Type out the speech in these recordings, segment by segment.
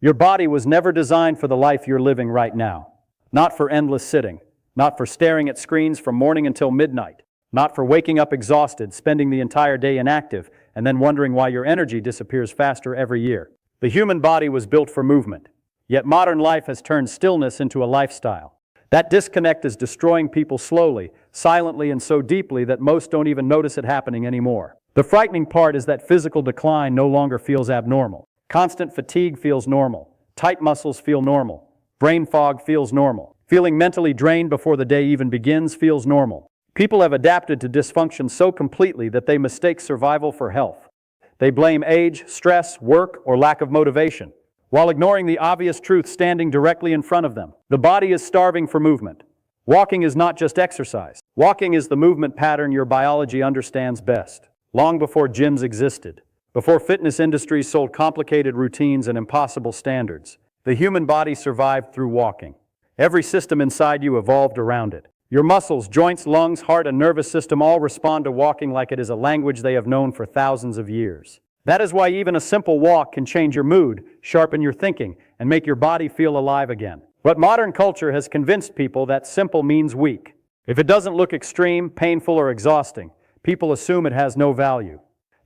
Your body was never designed for the life you're living right now. Not for endless sitting, not for staring at screens from morning until midnight, not for waking up exhausted, spending the entire day inactive, and then wondering why your energy disappears faster every year. The human body was built for movement, yet modern life has turned stillness into a lifestyle. That disconnect is destroying people slowly, silently, and so deeply that most don't even notice it happening anymore. The frightening part is that physical decline no longer feels abnormal. Constant fatigue feels normal. Tight muscles feel normal. Brain fog feels normal. Feeling mentally drained before the day even begins feels normal. People have adapted to dysfunction so completely that they mistake survival for health. They blame age, stress, work, or lack of motivation, while ignoring the obvious truth standing directly in front of them. The body is starving for movement. Walking is not just exercise. Walking is the movement pattern your biology understands best. Long before gyms existed, before fitness industries sold complicated routines and impossible standards, the human body survived through walking. Every system inside you evolved around it. Your muscles, joints, lungs, heart, and nervous system all respond to walking like it is a language they have known for thousands of years. That is why even a simple walk can change your mood, sharpen your thinking, and make your body feel alive again. But modern culture has convinced people that simple means weak. If it doesn't look extreme, painful, or exhausting, people assume it has no value.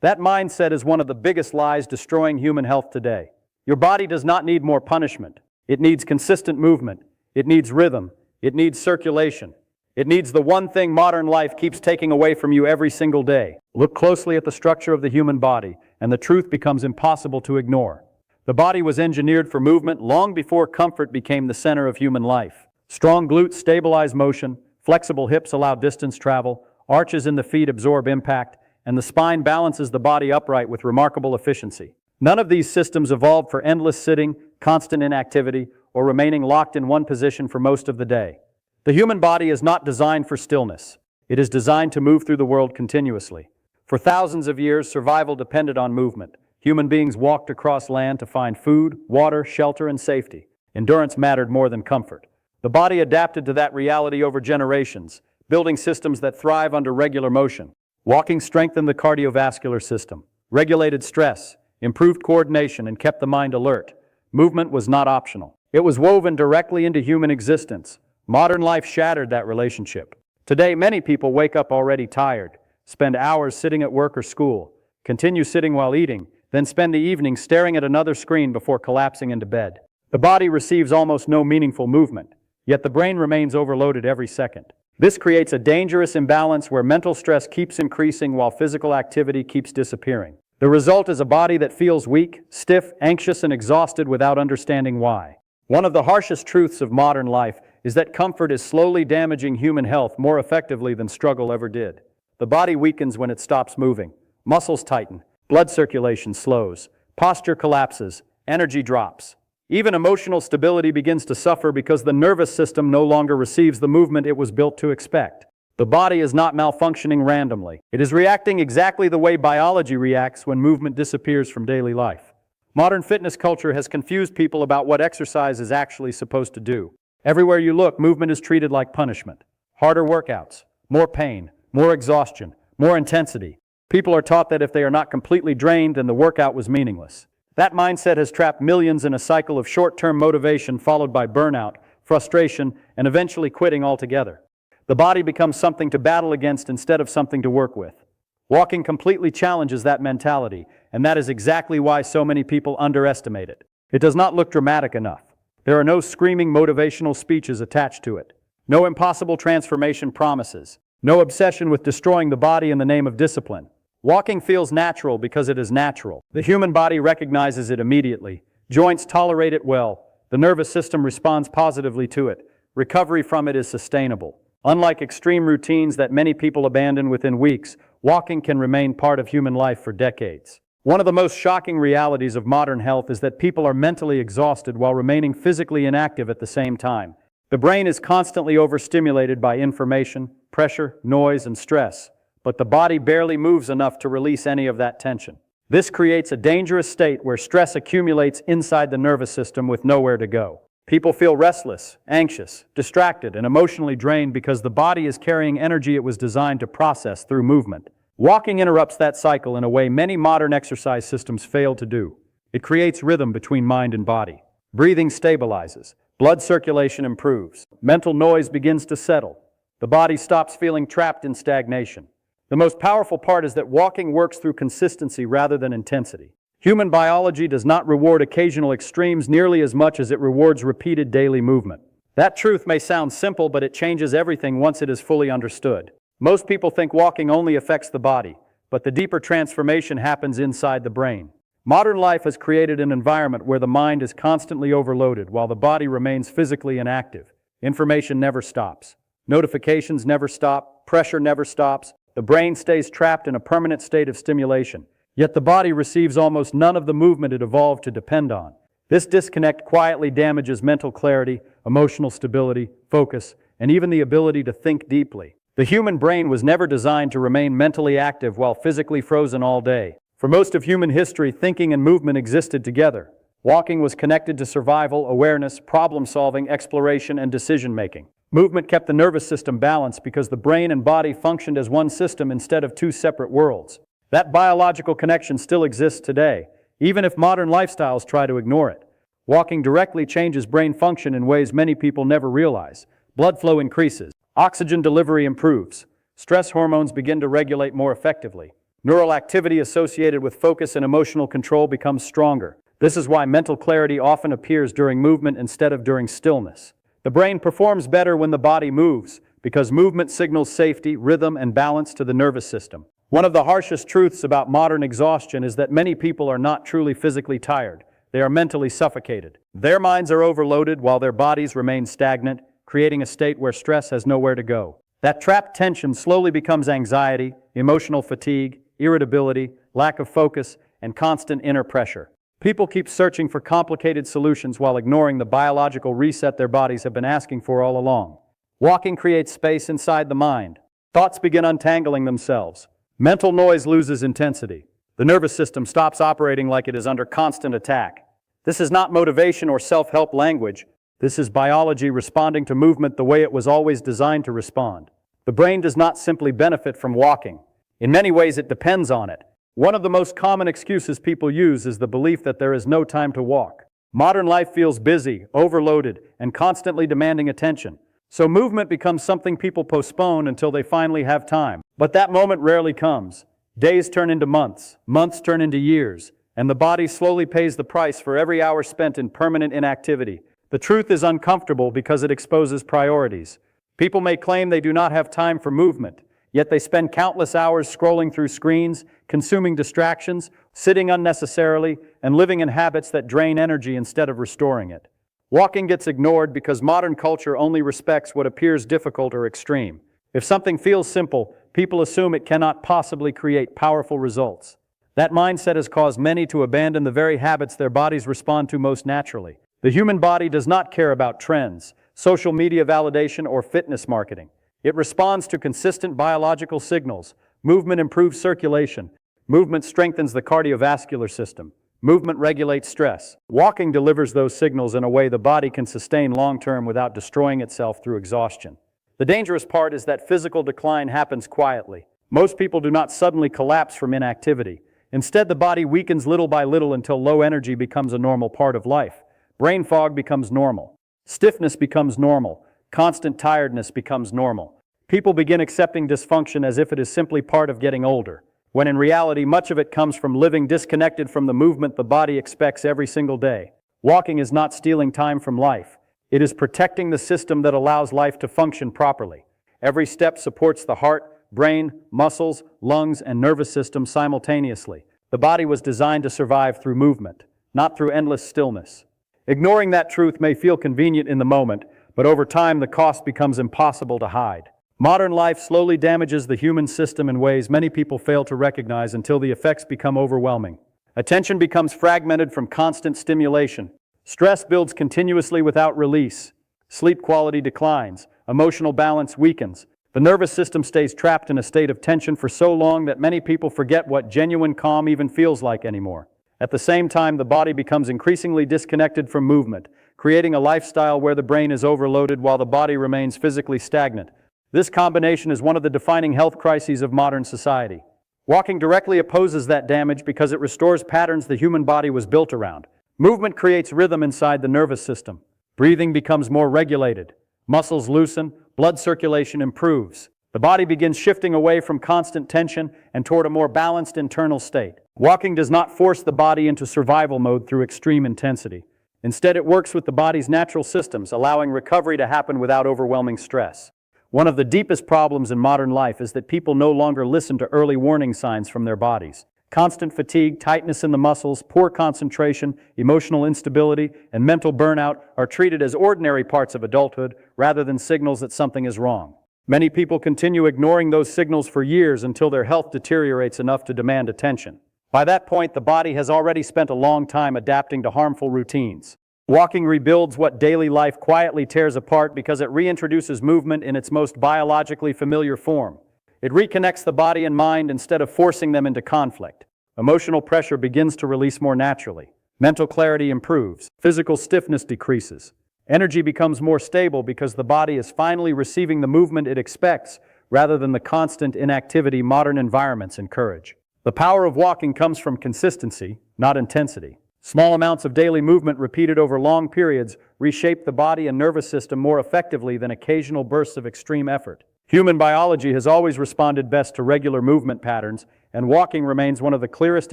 That mindset is one of the biggest lies destroying human health today. Your body does not need more punishment. It needs consistent movement. It needs rhythm. It needs circulation. It needs the one thing modern life keeps taking away from you every single day. Look closely at the structure of the human body, and the truth becomes impossible to ignore. The body was engineered for movement long before comfort became the center of human life. Strong glutes stabilize motion, flexible hips allow distance travel, arches in the feet absorb impact, and the spine balances the body upright with remarkable efficiency. None of these systems evolved for endless sitting, constant inactivity, or remaining locked in one position for most of the day. The human body is not designed for stillness. It is designed to move through the world continuously. For thousands of years, survival depended on movement. Human beings walked across land to find food, water, shelter, and safety. Endurance mattered more than comfort. The body adapted to that reality over generations, building systems that thrive under regular motion. Walking strengthened the cardiovascular system, regulated stress, improved coordination, and kept the mind alert. Movement was not optional. It was woven directly into human existence. Modern life shattered that relationship. Today, many people wake up already tired, spend hours sitting at work or school, continue sitting while eating, then spend the evening staring at another screen before collapsing into bed. The body receives almost no meaningful movement, yet the brain remains overloaded every second. This creates a dangerous imbalance where mental stress keeps increasing while physical activity keeps disappearing. The result is a body that feels weak, stiff, anxious, and exhausted without understanding why. One of the harshest truths of modern life is that comfort is slowly damaging human health more effectively than struggle ever did. The body weakens when it stops moving. Muscles tighten, blood circulation slows, posture collapses, energy drops. Even emotional stability begins to suffer because the nervous system no longer receives the movement it was built to expect. The body is not malfunctioning randomly. It is reacting exactly the way biology reacts when movement disappears from daily life. Modern fitness culture has confused people about what exercise is actually supposed to do. Everywhere you look, movement is treated like punishment. Harder workouts, more pain, more exhaustion, more intensity. People are taught that if they are not completely drained, then the workout was meaningless. That mindset has trapped millions in a cycle of short-term motivation followed by burnout, frustration, and eventually quitting altogether. The body becomes something to battle against instead of something to work with. Walking completely challenges that mentality, and that is exactly why so many people underestimate it. It does not look dramatic enough. There are no screaming motivational speeches attached to it. No impossible transformation promises. No obsession with destroying the body in the name of discipline. Walking feels natural because it is natural. The human body recognizes it immediately. Joints tolerate it well. The nervous system responds positively to it. Recovery from it is sustainable. Unlike extreme routines that many people abandon within weeks, walking can remain part of human life for decades. One of the most shocking realities of modern health is that people are mentally exhausted while remaining physically inactive at the same time. The brain is constantly overstimulated by information, pressure, noise, and stress, but the body barely moves enough to release any of that tension. This creates a dangerous state where stress accumulates inside the nervous system with nowhere to go. People feel restless, anxious, distracted, and emotionally drained because the body is carrying energy it was designed to process through movement. Walking interrupts that cycle in a way many modern exercise systems fail to do. It creates rhythm between mind and body. Breathing stabilizes. Blood circulation improves. Mental noise begins to settle. The body stops feeling trapped in stagnation. The most powerful part is that walking works through consistency rather than intensity. Human biology does not reward occasional extremes nearly as much as it rewards repeated daily movement. That truth may sound simple, but it changes everything once it is fully understood. Most people think walking only affects the body, but the deeper transformation happens inside the brain. Modern life has created an environment where the mind is constantly overloaded while the body remains physically inactive. Information never stops. Notifications never stop. Pressure never stops. The brain stays trapped in a permanent state of stimulation. Yet the body receives almost none of the movement it evolved to depend on. This disconnect quietly damages mental clarity, emotional stability, focus, and even the ability to think deeply. The human brain was never designed to remain mentally active while physically frozen all day. For most of human history, thinking and movement existed together. Walking was connected to survival, awareness, problem-solving, exploration, and decision-making. Movement kept the nervous system balanced because the brain and body functioned as one system instead of two separate worlds. That biological connection still exists today, even if modern lifestyles try to ignore it. Walking directly changes brain function in ways many people never realize. Blood flow increases. Oxygen delivery improves. Stress hormones begin to regulate more effectively. Neural activity associated with focus and emotional control becomes stronger. This is why mental clarity often appears during movement instead of during stillness. The brain performs better when the body moves, because movement signals safety, rhythm, and balance to the nervous system. One of the harshest truths about modern exhaustion is that many people are not truly physically tired. They are mentally suffocated. Their minds are overloaded while their bodies remain stagnant, creating a state where stress has nowhere to go. That trapped tension slowly becomes anxiety, emotional fatigue, irritability, lack of focus, and constant inner pressure. People keep searching for complicated solutions while ignoring the biological reset their bodies have been asking for all along. Walking creates space inside the mind. Thoughts begin untangling themselves. Mental noise loses intensity. The nervous system stops operating like it is under constant attack. This is not motivation or self-help language. This is biology responding to movement the way it was always designed to respond. The brain does not simply benefit from walking. In many ways, it depends on it. One of the most common excuses people use is the belief that there is no time to walk. Modern life feels busy, overloaded, and constantly demanding attention. So movement becomes something people postpone until they finally have time. But that moment rarely comes. Days turn into months, months turn into years, and the body slowly pays the price for every hour spent in permanent inactivity. The truth is uncomfortable because it exposes priorities. People may claim they do not have time for movement, yet they spend countless hours scrolling through screens, consuming distractions, sitting unnecessarily, and living in habits that drain energy instead of restoring it. Walking gets ignored because modern culture only respects what appears difficult or extreme. If something feels simple, people assume it cannot possibly create powerful results. That mindset has caused many to abandon the very habits their bodies respond to most naturally. The human body does not care about trends, social media validation, or fitness marketing. It responds to consistent biological signals. Movement improves circulation. Movement strengthens the cardiovascular system. Movement regulates stress. Walking delivers those signals in a way the body can sustain long-term without destroying itself through exhaustion. The dangerous part is that physical decline happens quietly. Most people do not suddenly collapse from inactivity. Instead, the body weakens little by little until low energy becomes a normal part of life. Brain fog becomes normal. Stiffness becomes normal. Constant tiredness becomes normal. People begin accepting dysfunction as if it is simply part of getting older, when in reality much of it comes from living disconnected from the movement the body expects every single day. Walking is not stealing time from life. It is protecting the system that allows life to function properly. Every step supports the heart, brain, muscles, lungs, and nervous system simultaneously. The body was designed to survive through movement, not through endless stillness. Ignoring that truth may feel convenient in the moment, but over time the cost becomes impossible to hide. Modern life slowly damages the human system in ways many people fail to recognize until the effects become overwhelming. Attention becomes fragmented from constant stimulation. Stress builds continuously without release. Sleep quality declines. Emotional balance weakens. The nervous system stays trapped in a state of tension for so long that many people forget what genuine calm even feels like anymore. At the same time, the body becomes increasingly disconnected from movement, creating a lifestyle where the brain is overloaded while the body remains physically stagnant. This combination is one of the defining health crises of modern society. Walking directly opposes that damage because it restores patterns the human body was built around. Movement creates rhythm inside the nervous system. Breathing becomes more regulated. Muscles loosen, blood circulation improves. The body begins shifting away from constant tension and toward a more balanced internal state. Walking does not force the body into survival mode through extreme intensity. Instead, it works with the body's natural systems, allowing recovery to happen without overwhelming stress. One of the deepest problems in modern life is that people no longer listen to early warning signs from their bodies. Constant fatigue, tightness in the muscles, poor concentration, emotional instability, and mental burnout are treated as ordinary parts of adulthood rather than signals that something is wrong. Many people continue ignoring those signals for years until their health deteriorates enough to demand attention. By that point, the body has already spent a long time adapting to harmful routines. Walking rebuilds what daily life quietly tears apart because it reintroduces movement in its most biologically familiar form. It reconnects the body and mind instead of forcing them into conflict. Emotional pressure begins to release more naturally. Mental clarity improves. Physical stiffness decreases. Energy becomes more stable because the body is finally receiving the movement it expects rather than the constant inactivity modern environments encourage. The power of walking comes from consistency, not intensity. Small amounts of daily movement repeated over long periods reshape the body and nervous system more effectively than occasional bursts of extreme effort. Human biology has always responded best to regular movement patterns, and walking remains one of the clearest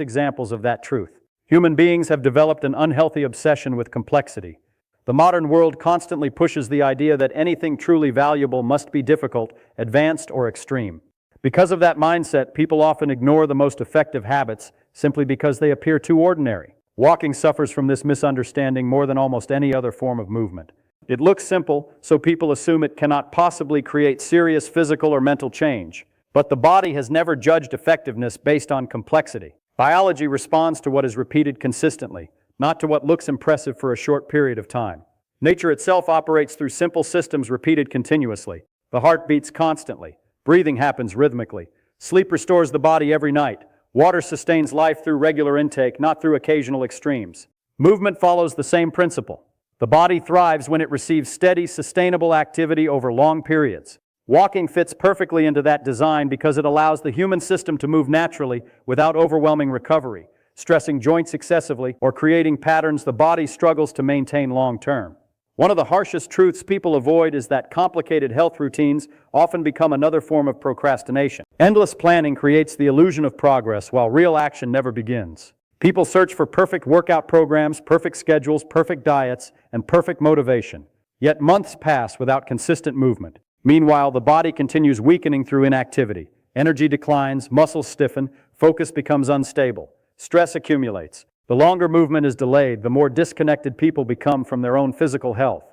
examples of that truth. Human beings have developed an unhealthy obsession with complexity. The modern world constantly pushes the idea that anything truly valuable must be difficult, advanced, or extreme. Because of that mindset, people often ignore the most effective habits simply because they appear too ordinary. Walking suffers from this misunderstanding more than almost any other form of movement. It looks simple, so people assume it cannot possibly create serious physical or mental change. But the body has never judged effectiveness based on complexity. Biology responds to what is repeated consistently, not to what looks impressive for a short period of time. Nature itself operates through simple systems repeated continuously. The heart beats constantly. Breathing happens rhythmically. Sleep restores the body every night. Water sustains life through regular intake, not through occasional extremes. Movement follows the same principle. The body thrives when it receives steady, sustainable activity over long periods. Walking fits perfectly into that design because it allows the human system to move naturally without overwhelming recovery, stressing joints excessively, or creating patterns the body struggles to maintain long term. One of the harshest truths people avoid is that complicated health routines often become another form of procrastination. Endless planning creates the illusion of progress while real action never begins. People search for perfect workout programs, perfect schedules, perfect diets, and perfect motivation. Yet months pass without consistent movement. Meanwhile, the body continues weakening through inactivity. Energy declines, muscles stiffen, focus becomes unstable. Stress accumulates. The longer movement is delayed, the more disconnected people become from their own physical health.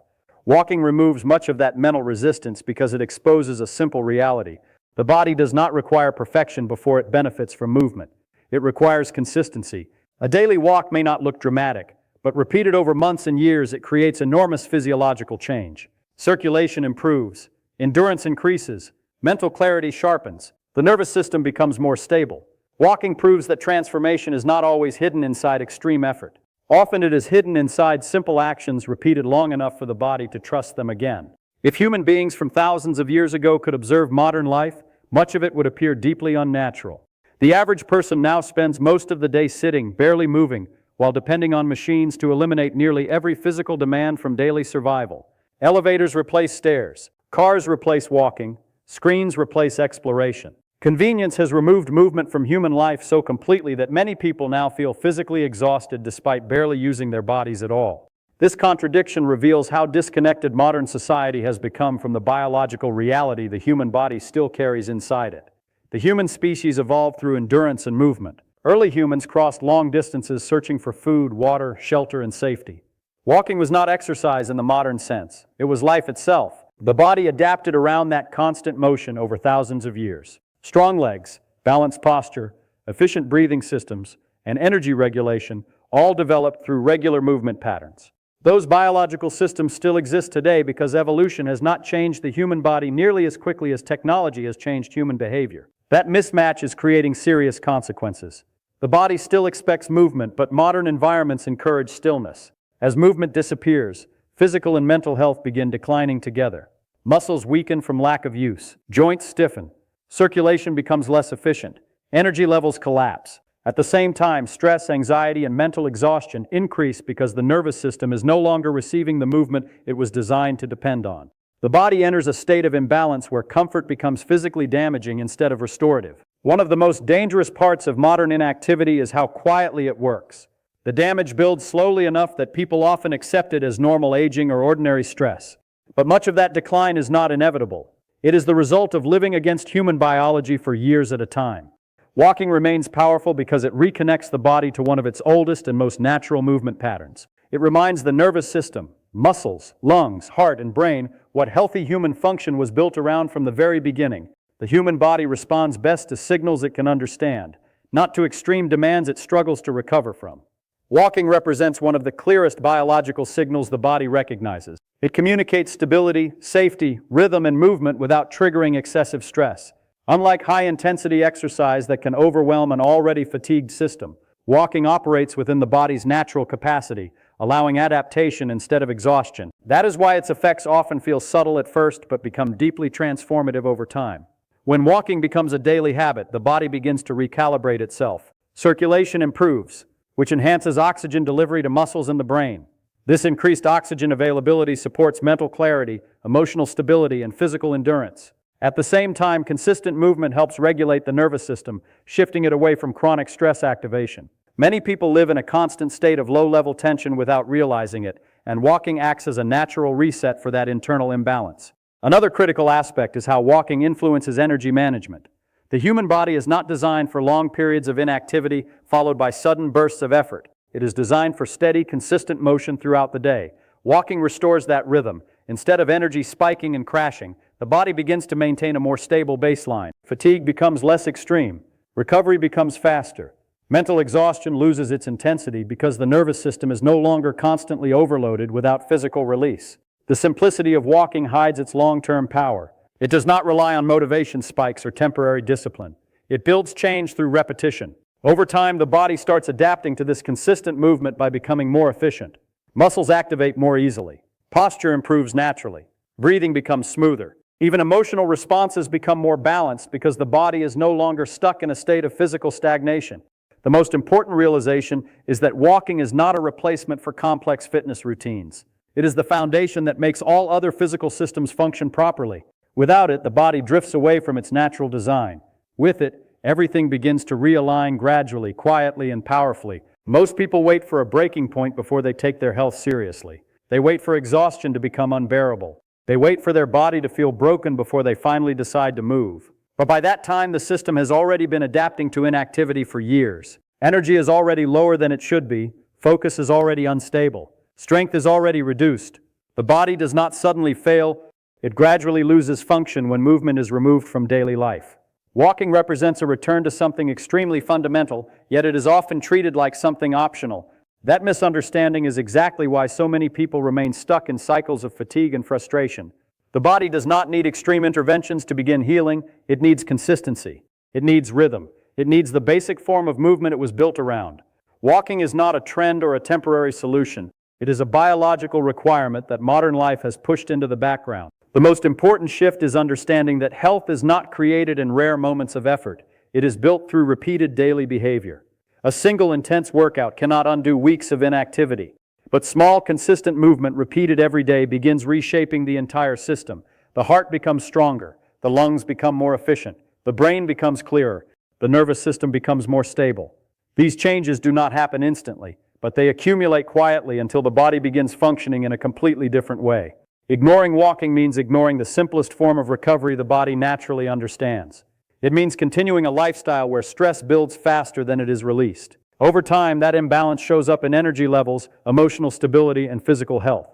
Walking removes much of that mental resistance because it exposes a simple reality. The body does not require perfection before it benefits from movement. It requires consistency. A daily walk may not look dramatic, but repeated over months and years, it creates enormous physiological change. Circulation improves. Endurance increases. Mental clarity sharpens. The nervous system becomes more stable. Walking proves that transformation is not always hidden inside extreme effort. Often it is hidden inside simple actions repeated long enough for the body to trust them again. If human beings from thousands of years ago could observe modern life, much of it would appear deeply unnatural. The average person now spends most of the day sitting, barely moving, while depending on machines to eliminate nearly every physical demand from daily survival. Elevators replace stairs. Cars replace walking. Screens replace exploration. Convenience has removed movement from human life so completely that many people now feel physically exhausted despite barely using their bodies at all. This contradiction reveals how disconnected modern society has become from the biological reality the human body still carries inside it. The human species evolved through endurance and movement. Early humans crossed long distances searching for food, water, shelter, and safety. Walking was not exercise in the modern sense. It was life itself. The body adapted around that constant motion over thousands of years. Strong legs, balanced posture, efficient breathing systems, and energy regulation all developed through regular movement patterns. Those biological systems still exist today because evolution has not changed the human body nearly as quickly as technology has changed human behavior. That mismatch is creating serious consequences. The body still expects movement, but modern environments encourage stillness. As movement disappears, physical and mental health begin declining together. Muscles weaken from lack of use. Joints stiffen. Circulation becomes less efficient. Energy levels collapse. At the same time, stress, anxiety, and mental exhaustion increase because the nervous system is no longer receiving the movement it was designed to depend on. The body enters a state of imbalance where comfort becomes physically damaging instead of restorative. One of the most dangerous parts of modern inactivity is how quietly it works. The damage builds slowly enough that people often accept it as normal aging or ordinary stress. But much of that decline is not inevitable. It is the result of living against human biology for years at a time. Walking remains powerful because it reconnects the body to one of its oldest and most natural movement patterns. It reminds the nervous system, muscles, lungs, heart, and brain what healthy human function was built around from the very beginning. The human body responds best to signals it can understand, not to extreme demands it struggles to recover from. Walking represents one of the clearest biological signals the body recognizes. It communicates stability, safety, rhythm, and movement without triggering excessive stress. Unlike high-intensity exercise that can overwhelm an already fatigued system, walking operates within the body's natural capacity, allowing adaptation instead of exhaustion. That is why its effects often feel subtle at first but become deeply transformative over time. When walking becomes a daily habit, the body begins to recalibrate itself. Circulation improves, which enhances oxygen delivery to muscles and the brain. This increased oxygen availability supports mental clarity, emotional stability, and physical endurance. At the same time, consistent movement helps regulate the nervous system, shifting it away from chronic stress activation. Many people live in a constant state of low-level tension without realizing it, and walking acts as a natural reset for that internal imbalance. Another critical aspect is how walking influences energy management. The human body is not designed for long periods of inactivity followed by sudden bursts of effort. It is designed for steady, consistent motion throughout the day. Walking restores that rhythm. Instead of energy spiking and crashing, the body begins to maintain a more stable baseline. Fatigue becomes less extreme. Recovery becomes faster. Mental exhaustion loses its intensity because the nervous system is no longer constantly overloaded without physical release. The simplicity of walking hides its long-term power. It does not rely on motivation spikes or temporary discipline. It builds change through repetition. Over time, the body starts adapting to this consistent movement by becoming more efficient. Muscles activate more easily. Posture improves naturally. Breathing becomes smoother. Even emotional responses become more balanced because the body is no longer stuck in a state of physical stagnation. The most important realization is that walking is not a replacement for complex fitness routines. It is the foundation that makes all other physical systems function properly. Without it, the body drifts away from its natural design. With it, everything begins to realign gradually, quietly, and powerfully. Most people wait for a breaking point before they take their health seriously. They wait for exhaustion to become unbearable. They wait for their body to feel broken before they finally decide to move. But by that time, the system has already been adapting to inactivity for years. Energy is already lower than it should be. Focus is already unstable. Strength is already reduced. The body does not suddenly fail. It gradually loses function when movement is removed from daily life. Walking represents a return to something extremely fundamental, yet it is often treated like something optional. That misunderstanding is exactly why so many people remain stuck in cycles of fatigue and frustration. The body does not need extreme interventions to begin healing. It needs consistency. It needs rhythm. It needs the basic form of movement it was built around. Walking is not a trend or a temporary solution. It is a biological requirement that modern life has pushed into the background. The most important shift is understanding that health is not created in rare moments of effort. It is built through repeated daily behavior. A single intense workout cannot undo weeks of inactivity, but small, consistent movement repeated every day begins reshaping the entire system. The heart becomes stronger, the lungs become more efficient, the brain becomes clearer, the nervous system becomes more stable. These changes do not happen instantly, but they accumulate quietly until the body begins functioning in a completely different way. Ignoring walking means ignoring the simplest form of recovery the body naturally understands. It means continuing a lifestyle where stress builds faster than it is released. Over time, that imbalance shows up in energy levels, emotional stability, and physical health.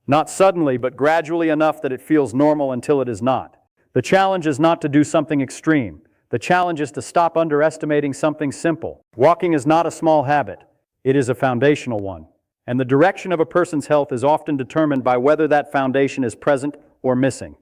Not suddenly, but gradually enough that it feels normal until it is not. The challenge is not to do something extreme. The challenge is to stop underestimating something simple. Walking is not a small habit. It is a foundational one. And the direction of a person's health is often determined by whether that foundation is present or missing.